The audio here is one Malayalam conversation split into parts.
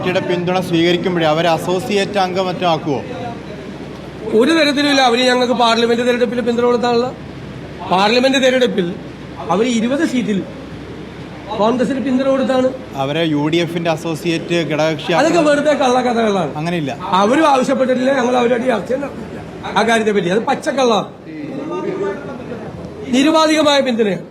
പാർട്ടിയുടെ പിന്തുണ സ്വീകരിക്കുമ്പോഴേ അവരെ അസോസിയേറ്റ് അംഗം മറ്റോ ആക്കുമോ? ഒരു തരത്തിലുമില്ല. അവർ ഞങ്ങൾക്ക് പാർലമെന്റ് തെരഞ്ഞെടുപ്പിൽ പിന്തുണ കൊടുത്താണല്ലോ. പാർലമെന്റ് തെരഞ്ഞെടുപ്പിൽ അവർ 20 സീറ്റിൽ കോൺഗ്രസിന് പിന്തുണ കൊടുത്താണ്. അവരെ UDF-ന്റെ അസോസിയേറ്റ് ഘടകകക്ഷി. അതൊക്കെ വെറുതെ കള്ളക്കഥകളാണ്. അങ്ങനെയില്ല. അവരും ആവശ്യപ്പെട്ടിട്ടില്ല, ഞങ്ങൾ അവരുടെ ചർച്ച നടത്തില്ല ആ കാര്യത്തെ പറ്റി. അത് പച്ചക്കള്ളാണ്. നിരുപാധികമായ പിന്തുണയാണ്.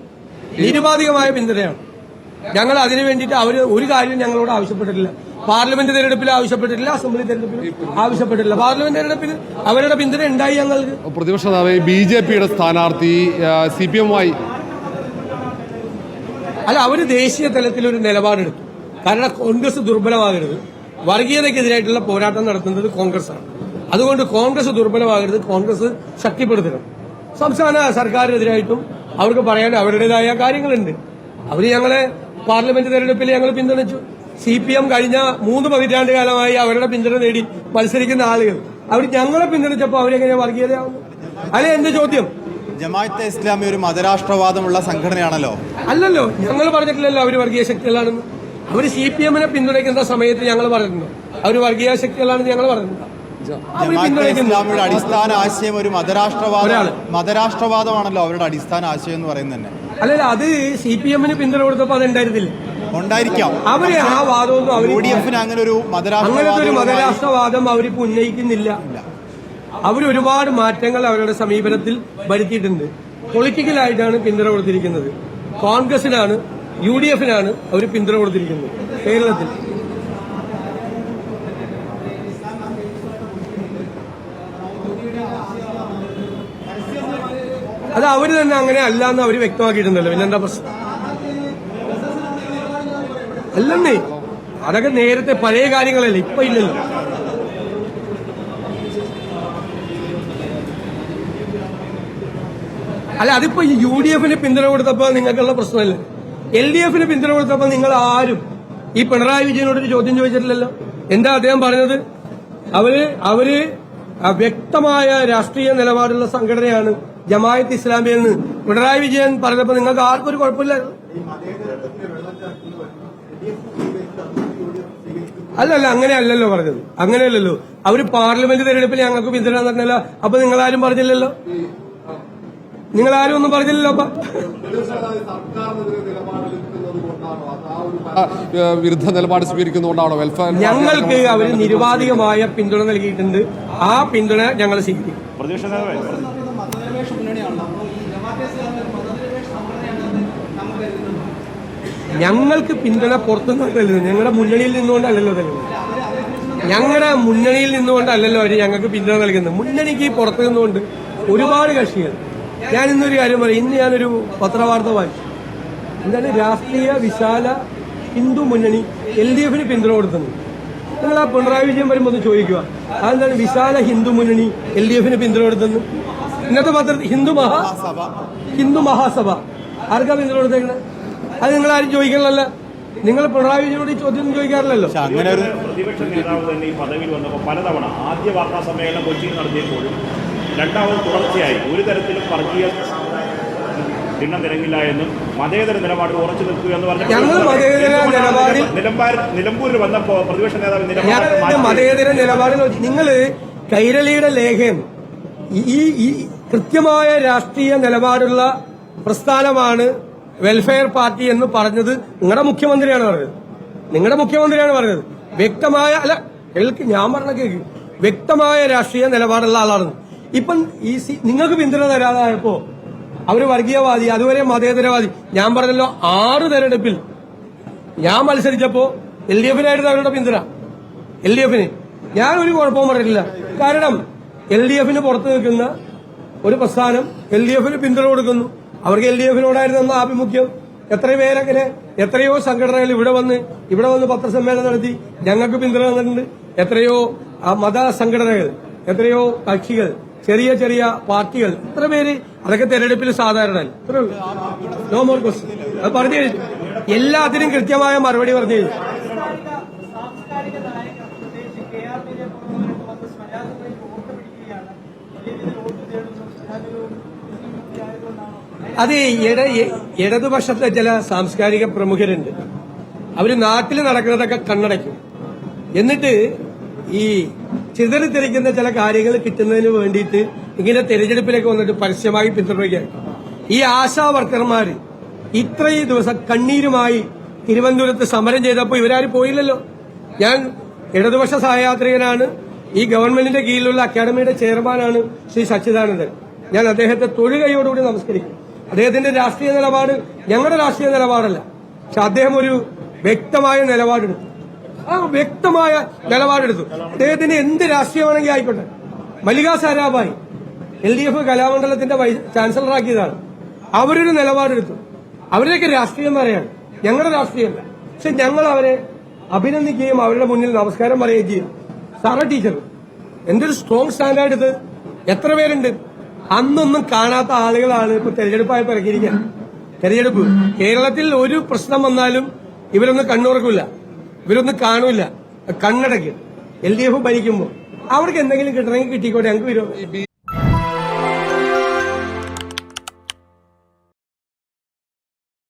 ഞങ്ങൾ അതിനു വേണ്ടിയിട്ട് അവർ ഒരു കാര്യം ഞങ്ങളോട് ആവശ്യപ്പെട്ടിട്ടില്ല. പാർലമെന്റ് തെരഞ്ഞെടുപ്പിൽ ആവശ്യപ്പെട്ടിട്ടില്ല, അസംബ്ലി തെരഞ്ഞെടുപ്പിൽ ആവശ്യപ്പെട്ടിട്ടില്ല. പാർലമെന്റ് തെരഞ്ഞെടുപ്പിൽ അവരുടെ പിന്തുണ ഉണ്ടായി ഞങ്ങൾക്ക്. പ്രതിപക്ഷ നേതാവ് BJP-യുടെ സ്ഥാനാർത്ഥി CPM-മായി അല്ല, അവര് ദേശീയ തലത്തിൽ ഒരു നിലപാടെടുത്തു. കാരണം കോൺഗ്രസ് ദുർബലമാകരുത്, വർഗീയതയ്ക്കെതിരായിട്ടുള്ള പോരാട്ടം നടത്തുന്നത് കോൺഗ്രസാണ്. അതുകൊണ്ട് കോൺഗ്രസ് ദുർബലമാകരുത്, കോൺഗ്രസ് ശക്തിപ്പെടുത്തണം. സംസ്ഥാന സർക്കാരിനെതിരായിട്ടും അവർക്ക് പറയാൻ അവരുടേതായ കാര്യങ്ങളുണ്ട്. അവര് ഞങ്ങളെ പാർലമെന്റ് തെരഞ്ഞെടുപ്പിൽ ഞങ്ങൾ പിന്തുണച്ചു. CPM കഴിഞ്ഞ 3 പതിറ്റാണ്ട് കാലമായി അവരുടെ പിന്തുണ നേടി മത്സരിക്കുന്ന ആളുകൾ അവർ ഞങ്ങളെ പിന്തുണച്ചപ്പോൾ അവരെങ്ങനെ വർഗീയതയാവുന്നു? അല്ലെ എന്ത് ചോദ്യം? ജമാഅത്തെ ഇസ്ലാമി ഒരു മതരാഷ്ട്രവാദമുള്ള സംഘടനയാണല്ലോ. അല്ലല്ലോ, ഞങ്ങൾ പറഞ്ഞിട്ടില്ലല്ലോ അവർ വർഗീയ ശക്തികളാണെന്ന്. അവർ CPM-നെ പിന്തുണയ്ക്കുന്ന സമയത്ത് ഞങ്ങൾ പറഞ്ഞിട്ടുണ്ടോ അവർ വർഗീയ ശക്തികളാണെന്ന്? ഞങ്ങൾ പറഞ്ഞിട്ടുണ്ടോ? ഇസ്ലാമിയുടെ അടിസ്ഥാന ആശയം ഒരു മതരാഷ്ട്രവാദമാണല്ലോ അവരുടെ അടിസ്ഥാന ആശയം എന്ന് പറയുന്നത് തന്നെ. അല്ലല്ല, അത് CPM-ന് പിന്തുണ കൊടുത്തപ്പോൾ അത് ഉണ്ടായിരിക്കാം. അവര് ആ വാദമൊന്നും UDF-ന് അങ്ങനെ ഒരു മതരാഷ്ട്രവാദം അവരിപ്പോ ഉന്നയിക്കുന്നില്ല. അവർ ഒരുപാട് മാറ്റങ്ങൾ അവരുടെ സമീപനത്തിൽ വരുത്തിയിട്ടുണ്ട്. പൊളിറ്റിക്കലായിട്ടാണ് പിന്തുണ കൊടുത്തിരിക്കുന്നത്. കോൺഗ്രസിനാണ്, UDF-നാണ് അവർ പിന്തുണ കൊടുത്തിരിക്കുന്നത് കേരളത്തിൽ. അത് അവര് തന്നെ അങ്ങനെ അല്ല എന്ന് അവര് വ്യക്തമാക്കിയിട്ടുണ്ടല്ലോ. പിന്നെന്താ പ്രശ്നം? അല്ലെന്നേ, അതൊക്കെ നേരത്തെ പഴയ കാര്യങ്ങളല്ലേ, ഇപ്പൊ ഇല്ലല്ലോ. അല്ല, അതിപ്പോ UDF-ന് പിന്തുണ കൊടുത്തപ്പോ നിങ്ങൾക്കുള്ള പ്രശ്നമല്ലേ? LDF-ന് പിന്തുണ കൊടുത്തപ്പോ നിങ്ങൾ ആരും ഈ പിണറായി വിജയനോടൊരു ചോദ്യം ചോദിച്ചിട്ടില്ലല്ലോ. എന്താ അദ്ദേഹം പറഞ്ഞത്? അവര് വ്യക്തമായ രാഷ്ട്രീയ നിലപാടുള്ള സംഘടനയാണ് ജമാഅത്ത് ഇസ്ലാമി എന്ന് പിണറായി വിജയൻ പറഞ്ഞപ്പോ നിങ്ങൾക്ക് ആർക്കും ഒരു കുഴപ്പമില്ലായിരുന്നു. അല്ലല്ല, അങ്ങനെയല്ലല്ലോ പറഞ്ഞത്. അങ്ങനെയല്ലല്ലോ. അവര് പാർലമെന്റ് തെരഞ്ഞെടുപ്പിൽ ഞങ്ങൾക്ക് പിന്തുണ തന്നല്ലോ. അപ്പൊ നിങ്ങളാരും പറഞ്ഞില്ലല്ലോ. നിങ്ങളാരും ഒന്നും പറഞ്ഞില്ലല്ലോ. അപ്പൊ വിരുദ്ധ നിലപാട് സ്വീകരിക്കുന്നതുകൊണ്ടാണോ വെൽഫെയർ? ഞങ്ങൾക്ക് അവര് നിരുപാധികമായ പിന്തുണ നൽകിയിട്ടുണ്ട്. ആ പിന്തുണ ഞങ്ങൾ സ്വീകരിക്കും. ഞങ്ങൾക്ക് പിന്തുണ പുറത്തുനിന്ന് തരുന്നത്, ഞങ്ങളുടെ മുന്നണിയിൽ നിന്നുകൊണ്ടല്ലല്ലോ തരുന്നത്. ഞങ്ങളുടെ മുന്നണിയിൽ നിന്നുകൊണ്ടല്ലല്ലോ അവര് ഞങ്ങൾക്ക് പിന്തുണ നൽകുന്നത്. മുന്നണിക്ക് പുറത്തു നിന്നുകൊണ്ട് ഒരുപാട് കക്ഷികൾ. ഞാൻ ഇന്നൊരു കാര്യം പറയാം. ഇന്ന് ഞാനൊരു പത്രവാർത്ത വായിച്ചു. എന്താണ്? രാഷ്ട്രീയ വിശാല ഹിന്ദു മുന്നണി LDF-ന് പിന്തുണ കൊടുക്കുന്നത്. നിങ്ങൾ ആ പിണറായി വിജയൻ വരുമ്പോൾ ഒന്ന് ചോദിക്കുക, അതെന്താണ് വിശാല ഹിന്ദു മുന്നണി LDF-ന് പിന്തുണ കൊടുത്തത്? ഇന്നത്തെ പത്രത്തിൽ ഹിന്ദു മഹാസഭ ആർക്കാ പിന്തുണ കൊടുത്തേക്കണേ? അത് നിങ്ങൾ ആരും ചോദിക്കണല്ലോ. നിങ്ങൾ പിണറായി വിജയനോട് ചോദ്യം ചോദിക്കാറില്ലല്ലോ. അങ്ങനെ ഒരു പ്രതിപക്ഷ നേതാവ് തന്നെ ഈ പദവിയിൽ വന്നപ്പോൾ പലതവണ ആദ്യ വാർത്താ സമ്മേളനം കൊച്ചിയിൽ നടത്തിയപ്പോഴും രണ്ടാമത് തുടർച്ചയായി ഒരു തരത്തിലും വർഗീയ ചിഹ്നം തിരങ്ങില്ല എന്നും മതേതര നിലപാട് ഉറച്ചു നിൽക്കുക എന്ന് പറഞ്ഞു. നിലമ്പൂരിൽ വന്നപ്പോ പ്രതിപക്ഷ നേതാവ് മതേതര നിലപാടിൽ നിങ്ങൾ കൈരളിയുടെ ലേഖനം ഈ കൃത്യമായ രാഷ്ട്രീയ നിലപാടുള്ള പ്രസ്ഥാനമാണ് വെൽഫെയർ പാർട്ടി എന്ന് പറഞ്ഞത് നിങ്ങളുടെ മുഖ്യമന്ത്രിയാണ് പറഞ്ഞത്. വ്യക്തമായ അല്ല, ഞാൻ പറഞ്ഞ കേൾക്ക്, വ്യക്തമായ രാഷ്ട്രീയ നിലപാടുള്ള ആളാണ്. ഇപ്പം നിങ്ങൾക്ക് പിന്തുണ തരാതായപ്പോ അവര് വർഗീയവാദി, അതുവരെ മതേതരവാദി. ഞാൻ പറഞ്ഞല്ലോ 6 തെരഞ്ഞെടുപ്പിൽ ഞാൻ മത്സരിച്ചപ്പോ LDF-നായിരുന്നു അവരുടെ പിന്തുണ. LDF-ന് ഞാൻ ഒരു കുഴപ്പവും പറഞ്ഞിട്ടില്ല. കാരണം LDF-ന് പുറത്തു നിൽക്കുന്ന ഒരു പ്രസ്ഥാനം LDF-ന് പിന്തുണ കൊടുക്കുന്നു. അവർക്ക് LDF-നോടായിരുന്നു ആഭിമുഖ്യം. എത്രയോ സംഘടനകൾ ഇവിടെ വന്ന് പത്രസമ്മേളനം നടത്തി ഞങ്ങൾക്ക് പിന്തുണ തന്നിട്ടുണ്ട്. എത്രയോ മത സംഘടനകൾ, എത്രയോ കക്ഷികൾ, ചെറിയ പാർട്ടികൾ, എത്ര പേര്. അതൊക്കെ തെരഞ്ഞെടുപ്പിൽ സാധാരണ. No more question. അത് പറഞ്ഞു കഴിഞ്ഞു. എല്ലാത്തിനും കൃത്യമായ മറുപടി പറഞ്ഞു കഴിഞ്ഞു. അത് ഇടതുപക്ഷത്തെ ചില സാംസ്കാരിക പ്രമുഖരുണ്ട്. അവര് നാട്ടിൽ നടക്കുന്നതൊക്കെ കണ്ണടയ്ക്കും. എന്നിട്ട് ഈ ചിതറിത്തെറിക്കുന്ന ചില കാര്യങ്ങൾ കിട്ടുന്നതിന് വേണ്ടിയിട്ട് ഇങ്ങനെ തെരഞ്ഞെടുപ്പിലേക്ക് വന്നിട്ട് പരസ്യമായി പിന്തുണയ്ക്കാൻ ഈ ആശാ വർക്കർമാര് ഇത്രയും ദിവസം കണ്ണീരുമായി തിരുവനന്തപുരത്ത് സമരം ചെയ്തപ്പോൾ ഇവരാരും പോയില്ലല്ലോ. ഞാൻ ഇടതുപക്ഷ സഹയാത്രികനാണ്. ഈ ഗവൺമെന്റിന്റെ കീഴിലുള്ള അക്കാദമിയുടെ ചെയർമാനാണ് ശ്രീ സച്ചിദാനന്ദൻ. ഞാൻ അദ്ദേഹത്തെ തൊഴുകൈയോടുകൂടി നമസ്കരിക്കും. അദ്ദേഹത്തിന്റെ രാഷ്ട്രീയ നിലപാട് ഞങ്ങളുടെ രാഷ്ട്രീയ നിലപാടല്ല. പക്ഷെ അദ്ദേഹം ഒരു വ്യക്തമായ നിലപാടെടുത്തു. ആ വ്യക്തമായ നിലപാടെടുത്തു. അദ്ദേഹത്തിന് എന്ത് രാഷ്ട്രീയമാണെങ്കിൽ ആയിക്കോട്ടെ. മല്ലിക സാരാഭായി LDF കലാമണ്ഡലത്തിന്റെ ചാൻസലറാക്കിയതാണ്. അവരൊരു നിലപാടെടുത്തു. അവരുടെയൊക്കെ രാഷ്ട്രീയം പറയാണ്, ഞങ്ങളുടെ രാഷ്ട്രീയമല്ല. പക്ഷെ ഞങ്ങൾ അവരെ അഭിനന്ദിക്കുകയും അവരുടെ മുന്നിൽ നമസ്കാരം പറയുകയും ചെയ്യും. സാറ ടീച്ചർ എന്തൊരു സ്ട്രോങ് സ്റ്റാൻഡാർഡ് ഇത്. എത്ര പേരുണ്ട് അന്നൊന്നും കാണാത്ത ആളുകളാണ് ഇപ്പൊ തെരഞ്ഞെടുപ്പായി ഇറക്കിയിരിക്കുക. തെരഞ്ഞെടുപ്പ് കേരളത്തിൽ ഒരു പ്രശ്നം വന്നാലും ഇവരൊന്നും കണ്ണുറക്കില്ല, ഇവരൊന്നും കാണൂല, കണ്ണടയ്ക്കും. LDF ഭരിക്കുമ്പോൾ അവർക്ക് എന്തെങ്കിലും കിട്ടണമെങ്കിൽ കിട്ടിക്കോട്ടെ, ഞങ്ങൾക്ക് വിരോധം.